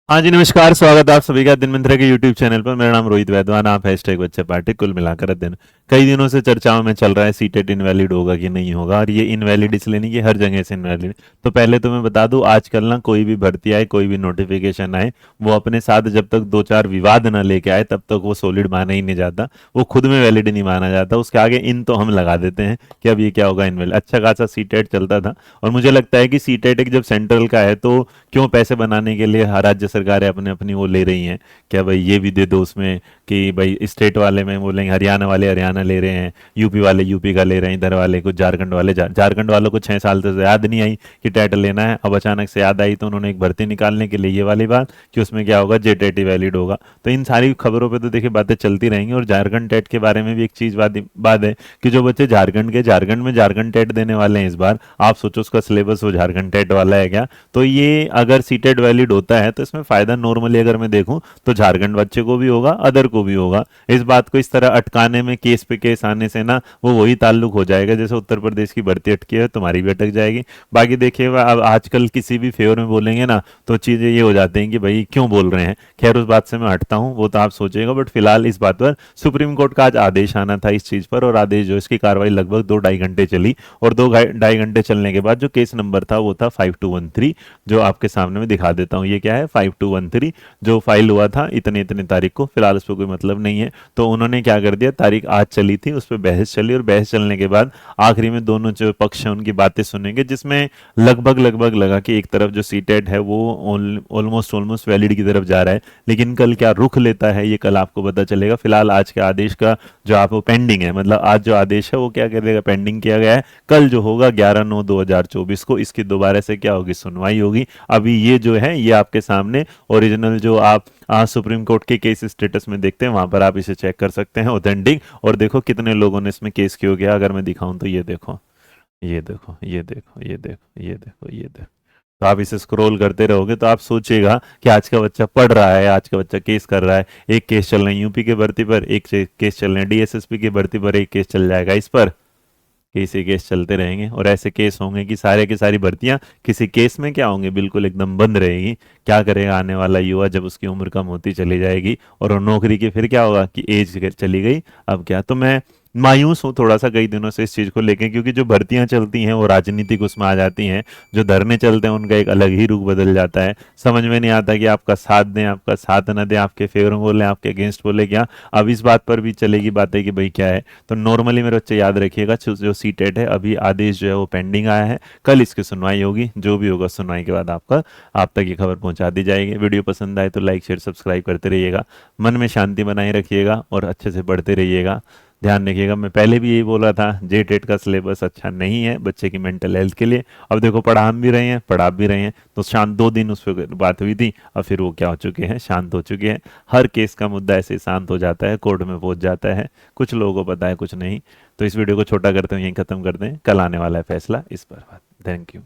हाँ जी, नमस्कार। स्वागत है आप सभी का दिन मंत्र के यूट्यूब चैनल पर। मेरा नाम रोहित वैद्वान, आप हैशटैग बच्चे पार्टी। कुल मिलाकर अध्ययन कई दिनों से चर्चाओं में चल रहा है, सीटेट इनवैलिड होगा कि नहीं होगा। और ये इनवैलिड इसलिए नहीं कि हर जगह से इनवैलिड। तो पहले तो मैं बता दूं, आजकल ना कोई भी भर्ती आए, कोई भी नोटिफिकेशन आए, वो अपने साथ जब तक दो चार विवाद ना लेके आए तब तक वो सॉलिड माना ही नहीं जाता, वो खुद में वैलिड नहीं माना जाता। उसके आगे इन तो हम लगा देते हैं कि अब ये क्या होगा, इनवैलिड। अच्छा खासा सीटेट चलता था और मुझे लगता है कि सीटेट एक जब सेंट्रल का है तो क्यों पैसे बनाने के लिए हर राज्य सरकारें अपने अपनी वो ले रही हैं, क्या भाई ये भी दे दो उसमें, कि भाई स्टेट वाले में बोलेंगे हरियाणा वाले हरियाणा ले रहे हैं, यूपी वाले यूपी का ले रहे हैं, इधर वाले कुछ झारखंड वाले झारखंड वालों को 6 साल से याद नहीं आई कि टेट लेना है। अब अचानक से याद आई तो उन्होंने एक भर्ती निकालने के लिए ये वाली बात कि उसमें क्या होगा, जेटेट वैलिड होगा। तो इन सारी खबरों पर तो देखिए बातें चलती रहेंगी। और झारखंड टेट के बारे में भी एक चीज बात है कि जो बच्चे झारखंड में झारखंड टेट देने वाले हैं इस बार, आप सोचो उसका सिलेबस वो झारखंड टेट वाला है क्या। तो ये अगर सीटेट वैलिड होता है तो इसमें फायदा नॉर्मली अगर मैं देखूं तो झारखंड बच्चे को भी होगा, अदर को भी होगा। इस बात को इस तरह अटकाने में केस पे केस आने से ना वो वही ताल्लुक हो जाएगा जैसे उत्तर प्रदेश की भर्ती अटकी है, तुम्हारी भी अटक जाएगी। बाकी देखिए, अब आजकल किसी भी फेवर में बोलेंगे ना तो चीजें ये हो जाती हैं कि भाई क्यों बोल रहे हैं। खैर उस बात से मैं हटता हूं, वो तो आप सोचेगा। बट फिलहाल इस बात पर सुप्रीम कोर्ट का आज आदेश आना था इस चीज पर, और आदेश जो इसकी कार्रवाई लगभग 2-2.5 घंटे चली। और 2-2.5 घंटे चलने के बाद जो केस नंबर था वो था 5213, जो आपके सामने में दिखा देता हूँ। ये क्या है, 5213 जो फाइल हुआ था इतने इतने तारीख को। फिलहाल उस पर कोई मतलब नहीं है। तो उन्होंने क्या कर दिया, तारीख आज चली थी, उस पर बहस चली, और बहस चलने के बाद आखिरी में दोनों जो पक्ष हैं उनकी बातें सुनेंगे, जिसमें लगभग लगभग लगा कि एक तरफ जो सीटेट है वो ऑलमोस्ट ऑलमोस्ट वैलिड की तरफ जा रहा है। लेकिन कल क्या रुख लेता है ये कल आपको पता चलेगा। फिलहाल आज के आदेश का जो आप पेंडिंग है, मतलब आज जो आदेश है वो क्या करेगा, पेंडिंग किया गया है। कल जो होगा 11/9/2024 को इसकी दोबारा से क्या होगी, सुनवाई होगी। अभी ये जो है ये आपके सामने ओरिजिनल जो आप सुप्रीम कोर्ट के केस स्टेटस में देखते हैं वहां पर आप इसे चेक कर सकते हैं, ऑथेंटिक। और देखो कितने लोगों ने इसमें केस क्यों किया, अगर मैं दिखाऊं तो ये देखो, ये देखो, ये देखो, ये देखो, ये देखो, ये देखो। तो आप इसे स्क्रॉल करते रहोगे तो आप सोचिएगा कि आज का बच्चा पढ़ रहा है, आज का बच्चा केस कर रहा है। एक केस चल रहे हैं यूपी की भर्ती पर, एक केस चल रहे हैं डीएसएसपी की भर्ती पर, एक केस चल जाएगा इस पर। केस ही केस चलते रहेंगे और ऐसे केस होंगे कि सारे की सारी भर्तियां किसी केस में क्या होंगे, बिल्कुल एकदम बंद रहेगी। क्या करेगा आने वाला युवा जब उसकी उम्र कम होती चली जाएगी, और वो नौकरी की फिर क्या होगा कि एज चली गई। अब क्या, तो मैं मायूस हूँ थोड़ा सा कई दिनों से इस चीज़ को लेके, क्योंकि जो भर्तियां चलती हैं वो राजनीतिक उसमें आ जाती हैं। जो धरने चलते हैं उनका एक अलग ही रुख बदल जाता है। समझ में नहीं आता कि आपका साथ दें, आपका साथ न दें, आपके फेवर में बोले, आपके अगेंस्ट बोले क्या। अब इस बात पर भी चलेगी बातें कि भाई क्या है। तो नॉर्मली मेरे बच्चे याद रखिएगा, जो सीटेट है अभी आदेश जो है वो पेंडिंग आया है। कल इसकी सुनवाई होगी, जो भी होगा सुनवाई के बाद आप तक ये खबर पहुंचा दी जाएगी। वीडियो पसंद आए तो लाइक शेयर सब्सक्राइब करते रहिएगा। मन में शांति बनाए रखिएगा और अच्छे से पढ़ते रहिएगा। ध्यान रखिएगा, मैं पहले भी यही बोला था, जे टेट का सिलेबस अच्छा नहीं है बच्चे की मेंटल हेल्थ के लिए। अब देखो पढ़ा हम भी रहे हैं, पढ़ा भी रहे हैं। तो शांत 2 दिन उस पर बात हुई थी, और फिर वो क्या हो चुके हैं, शांत हो चुके हैं। हर केस का मुद्दा ऐसे शांत हो जाता है, कोर्ट में पहुंच जाता है। कुछ लोगों को पता है, कुछ नहीं। तो इस वीडियो को छोटा करते हैं, यहीं खत्म करते हैं। कल आने वाला है फैसला इस पर। बात, थैंक यू।